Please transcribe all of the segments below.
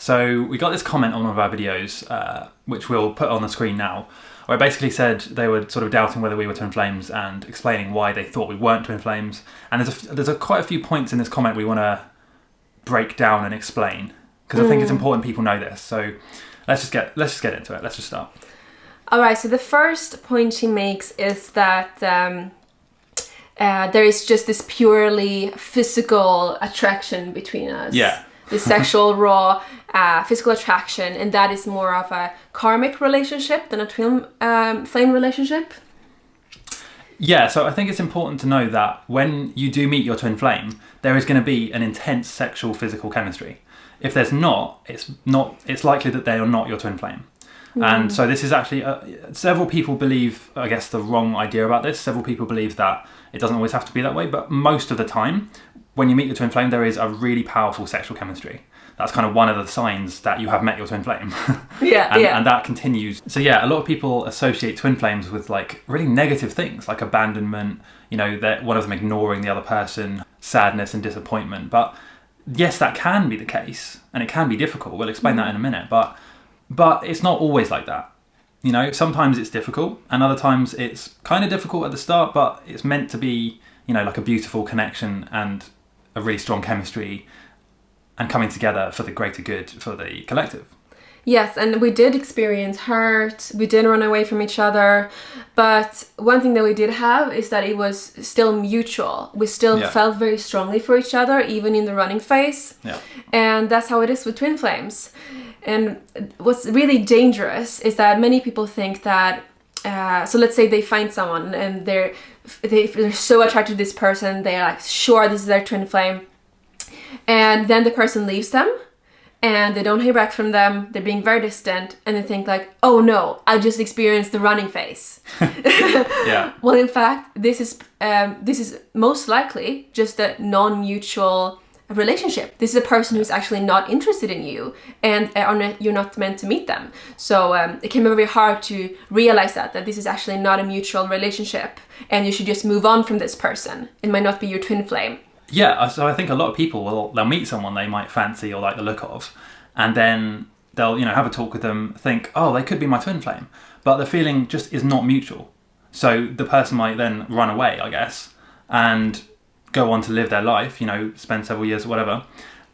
So we got this comment on one of our videos, which we'll put on the screen now, where it basically said they were sort of doubting whether we were twin flames and explaining why they thought we weren't twin flames. And there's quite a few points in this comment we want to break down and explain, because I think it's important people know this. So let's just get into it. Let's just start. All right. So the first point she makes is that there is just this purely physical attraction between us. Yeah. The sexual, raw, physical attraction, and that is more of a karmic relationship than a twin flame relationship. Yeah, so I think it's important to know that when you do meet your twin flame, there is going to be an intense sexual physical chemistry. If there's not, it's likely that they are not your twin flame. And so this is actually, several people believe, I guess, the wrong idea about this. Several people believe that it doesn't always have to be that way, but most of the time, when you meet your twin flame, there is a really powerful sexual chemistry. That's kind of one of the signs that you have met your twin flame. And that continues. So yeah, a lot of people associate twin flames with like really negative things, like abandonment, that one of them ignoring the other person, sadness and disappointment. But yes, that can be the case, and it can be difficult. We'll explain that in a minute, but it's not always like that. Sometimes it's difficult, and other times it's kind of difficult at the start, but it's meant to be, like a beautiful connection and a really strong chemistry and coming together for the greater good for the collective. Yes, and we did experience hurt, we did run away from each other, but one thing that we did have is that it was still mutual. We still felt very strongly for each other, even in the running phase. Yeah. And that's how it is with twin flames. And what's really dangerous is that many people think that, so let's say they find someone and they're so attracted to this person, they're like, sure, this is their twin flame. And then the person leaves them and they don't hear back from them. They're being very distant and they think like, oh no, I just experienced the running phase. Yeah. Well, in fact, this is most likely just a non-mutual relationship. This is a person who's actually not interested in you and you're not meant to meet them. So it can be very hard to realize that this is actually not a mutual relationship and you should just move on from this person. It might not be your twin flame. Yeah, so I think a lot of people they'll meet someone they might fancy or like the look of, and then they'll have a talk with them, think, oh, they could be my twin flame, but the feeling just is not mutual. So the person might then run away, I guess, and go on to live their life, spend several years or whatever,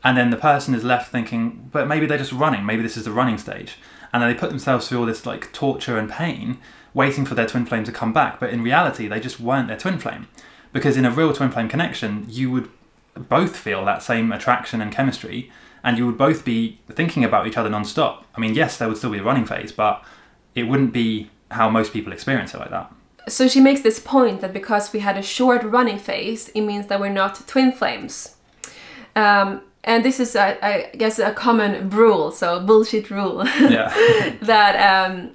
and then the person is left thinking, but maybe they're just running, maybe this is the running stage, and then they put themselves through all this like torture and pain waiting for their twin flame to come back, but in reality they just weren't their twin flame. Because in a real twin flame connection, you would both feel that same attraction and chemistry, and you would both be thinking about each other non-stop. I mean, yes, there would still be a running phase, but it wouldn't be how most people experience it like that. So she makes this point that because we had a short running phase, it means that we're not twin flames. And this is, I guess, a common rule, so bullshit rule, that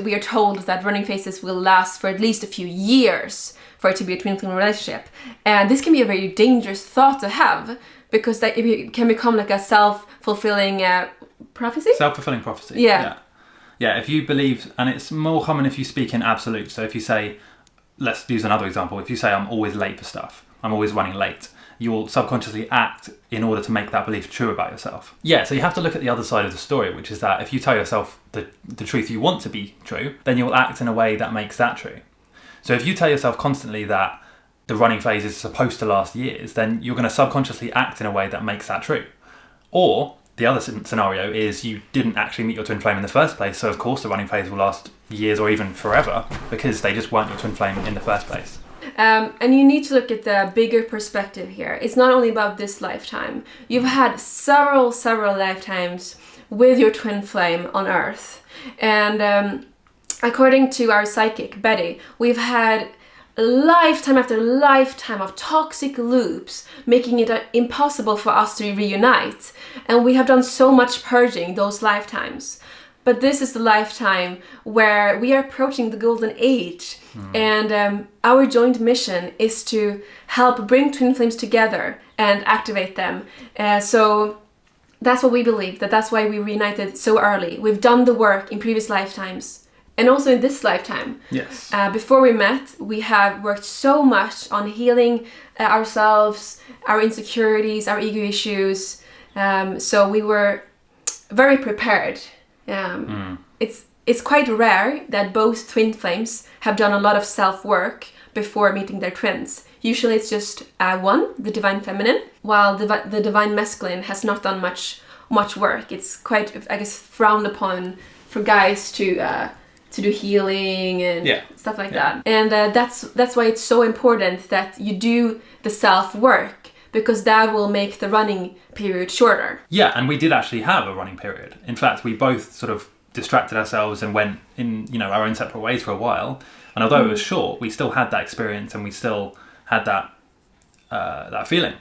we are told that running phases will last for at least a few years for it to be a twin flame relationship. And this can be a very dangerous thought to have, because that it can become like a self-fulfilling prophecy? Self-fulfilling prophecy. Yeah. Yeah, if you believe, and it's more common if you speak in absolute. So if you say, let's use another example. If you say, I'm always late for stuff, I'm always running late, you will subconsciously act in order to make that belief true about yourself. Yeah, so you have to look at the other side of the story, which is that if you tell yourself the truth you want to be true, then you'll act in a way that makes that true. So if you tell yourself constantly that the running phase is supposed to last years, then you're going to subconsciously act in a way that makes that true. Or the other scenario is you didn't actually meet your twin flame in the first place, so of course the running phase will last years or even forever because they just weren't your twin flame in the first place. And you need to look at the bigger perspective here. It's not only about this lifetime. You've had several lifetimes with your twin flame on Earth. And according to our psychic, Betty, we've had lifetime after lifetime of toxic loops, making it impossible for us to reunite. And we have done so much purging those lifetimes. But this is the lifetime where we are approaching the golden age. And our joint mission is to help bring twin flames together and activate them. So that's what we believe, that's why we reunited so early. We've done the work in previous lifetimes. And also in this lifetime. Yes. Before we met, we have worked so much on healing ourselves, our insecurities, our ego issues. So we were very prepared. It's quite rare that both twin flames have done a lot of self-work before meeting their twins. Usually it's just one, the divine feminine, while the divine masculine has not done much work. It's quite, I guess, frowned upon for guys to do healing and stuff like that. And that's why it's so important that you do the self-work, because that will make the running period shorter. Yeah, and we did actually have a running period. In fact, we both sort of distracted ourselves and went in, our own separate ways for a while. And although it was short, we still had that experience, and we still had that feeling.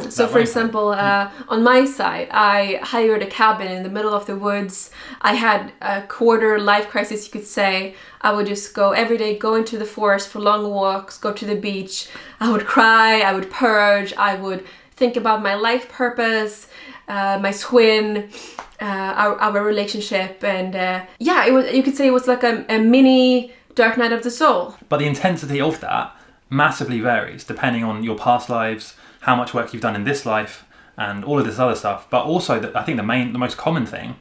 So for example, on my side, I hired a cabin in the middle of the woods. I had a quarter life crisis, you could say. I would just go every day, go into the forest for long walks, go to the beach. I would cry, I would purge, I would think about my life purpose, my twin, our relationship. And you could say it was like a mini dark night of the soul. But the intensity of that massively varies depending on your past lives, how much work you've done in this life, and all of this other stuff. But also, I think the most common thing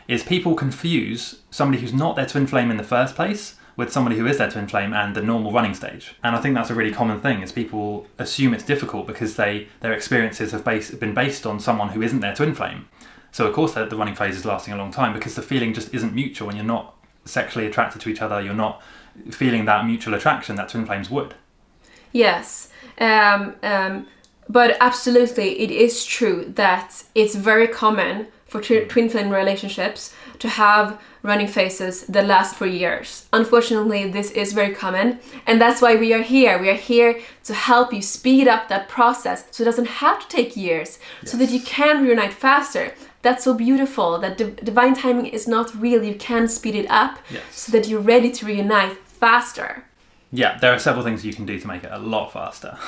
is people confuse somebody who's not their twin flame in the first place with somebody who is their twin flame and the normal running stage. And I think that's a really common thing, is people assume it's difficult because their experiences have been based on someone who isn't their twin flame. So of course the running phase is lasting a long time, because the feeling just isn't mutual, and you're not sexually attracted to each other. You're not feeling that mutual attraction that twin flames would. Yes, but absolutely, it is true that it's very common for twin flame relationships to have running phases that last for years. Unfortunately, this is very common, and that's why we are here. We are here to help you speed up that process so it doesn't have to take years, so that you can reunite faster. That's so beautiful, that divine timing is not real. You can speed it up so that you're ready to reunite faster. Yeah, there are several things you can do to make it a lot faster.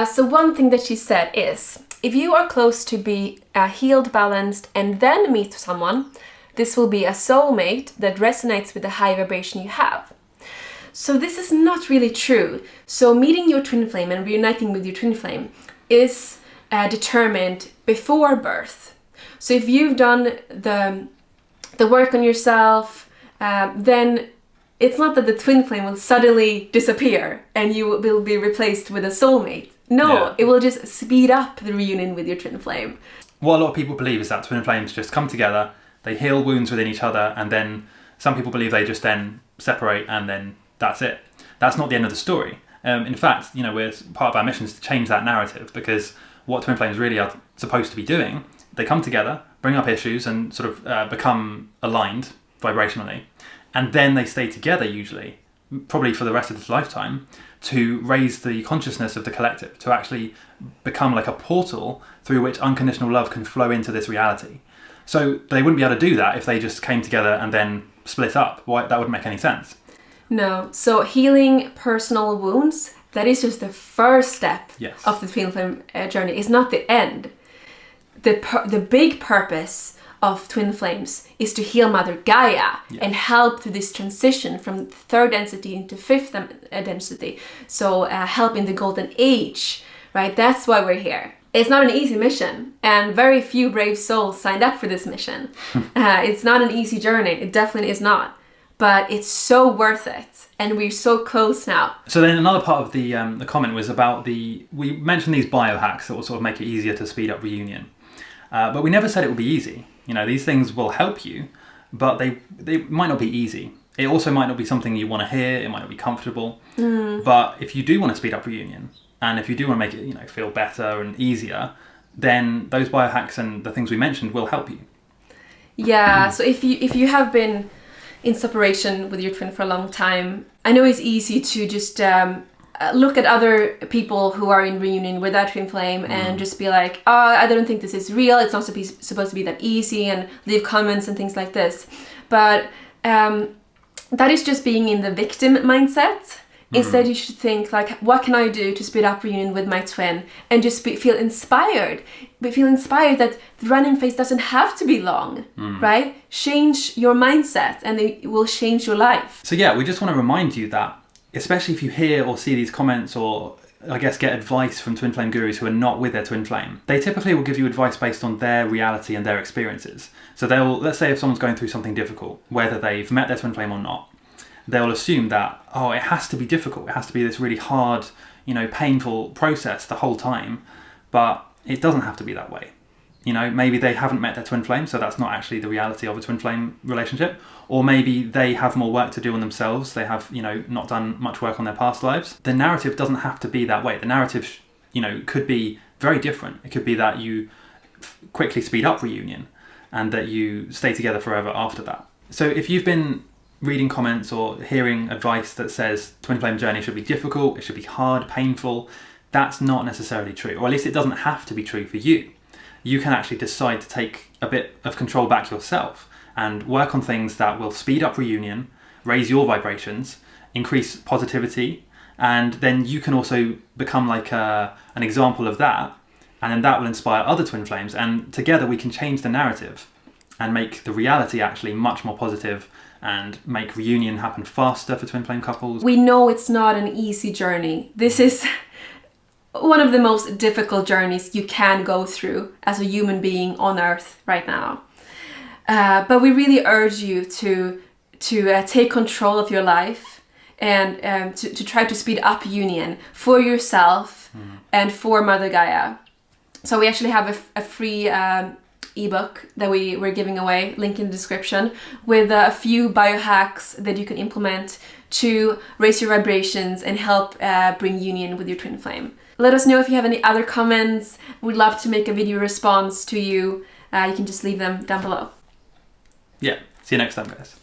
So one thing that she said is, if you are close to be healed, balanced, and then meet someone, this will be a soulmate that resonates with the high vibration you have. So this is not really true. So meeting your twin flame and reuniting with your twin flame is determined before birth. So if you've done the work on yourself, then it's not that the twin flame will suddenly disappear and you will be replaced with a soulmate. No, it will just speed up the reunion with your twin flame. What a lot of people believe is that twin flames just come together, they heal wounds within each other, and then some people believe they just then separate and then that's it. That's not the end of the story. In fact, we're part of our mission is to change that narrative, because what twin flames really are supposed to be doing, they come together, bring up issues, and sort of become aligned vibrationally. And then they stay together, usually, probably for the rest of this lifetime, to raise the consciousness of the collective, to actually become like a portal through which unconditional love can flow into this reality. So they wouldn't be able to do that if they just came together and then split up. Why? That wouldn't make any sense. No. So healing personal wounds, that is just the first step of the twin flame journey. It's not the end. The big purpose of twin flames is to heal Mother Gaia and help to this transition from third density into fifth density. So help in the golden age, right? That's why we're here. It's not an easy mission, and very few brave souls signed up for this mission. It's not an easy journey. It definitely is not. But it's so worth it, and we're so close now. So then another part of the comment was about we mentioned these biohacks that will sort of make it easier to speed up reunion. But we never said it would be easy. These things will help you, but they might not be easy. It also might not be something you want to hear. It might not be comfortable. But if you do want to speed up reunion, and if you do want to make it, feel better and easier, then those biohacks and the things we mentioned will help you. Yeah. So if you have been in separation with your twin for a long time, I know it's easy to just look at other people who are in reunion with that twin flame and just be like, oh, I don't think this is real. It's not supposed to be that easy, and leave comments and things like this. But that is just being in the victim mindset. Instead, you should think like, what can I do to speed up reunion with my twin, and just feel inspired. But feel inspired that the running phase doesn't have to be long, right? Change your mindset, and it will change your life. So yeah, we just want to remind you that, especially if you hear or see these comments or I guess, get advice from twin flame gurus who are not with their twin flame, they typically will give you advice based on their reality and their experiences. So let's say if someone's going through something difficult, whether they've met their twin flame or not, they'll assume that, oh, it has to be difficult. It has to be this really hard, painful process the whole time. But it doesn't have to be that way. Maybe they haven't met their twin flame, so that's not actually the reality of a twin flame relationship. Or maybe they have more work to do on themselves. They have, not done much work on their past lives. The narrative doesn't have to be that way. The narrative, could be very different. It could be that you quickly speed up reunion and that you stay together forever after that. So if you've been reading comments or hearing advice that says twin flame journey should be difficult, it should be hard, painful, that's not necessarily true. Or at least it doesn't have to be true for you. You can actually decide to take a bit of control back yourself and work on things that will speed up reunion, raise your vibrations, increase positivity, and then you can also become like an example of that, and then that will inspire other twin flames, and together we can change the narrative and make the reality actually much more positive and make reunion happen faster for twin flame couples. We know it's not an easy journey. This is one of the most difficult journeys you can go through as a human being on Earth right now. But we really urge you to take control of your life and to try to speed up union for yourself and for Mother Gaia. So we actually have a free ebook that we're giving away, link in the description, with a few biohacks that you can implement to raise your vibrations and help bring union with your twin flame. Let us know if you have any other comments. We'd love to make a video response to you. You can just leave them down below. Yeah, see you next time, guys.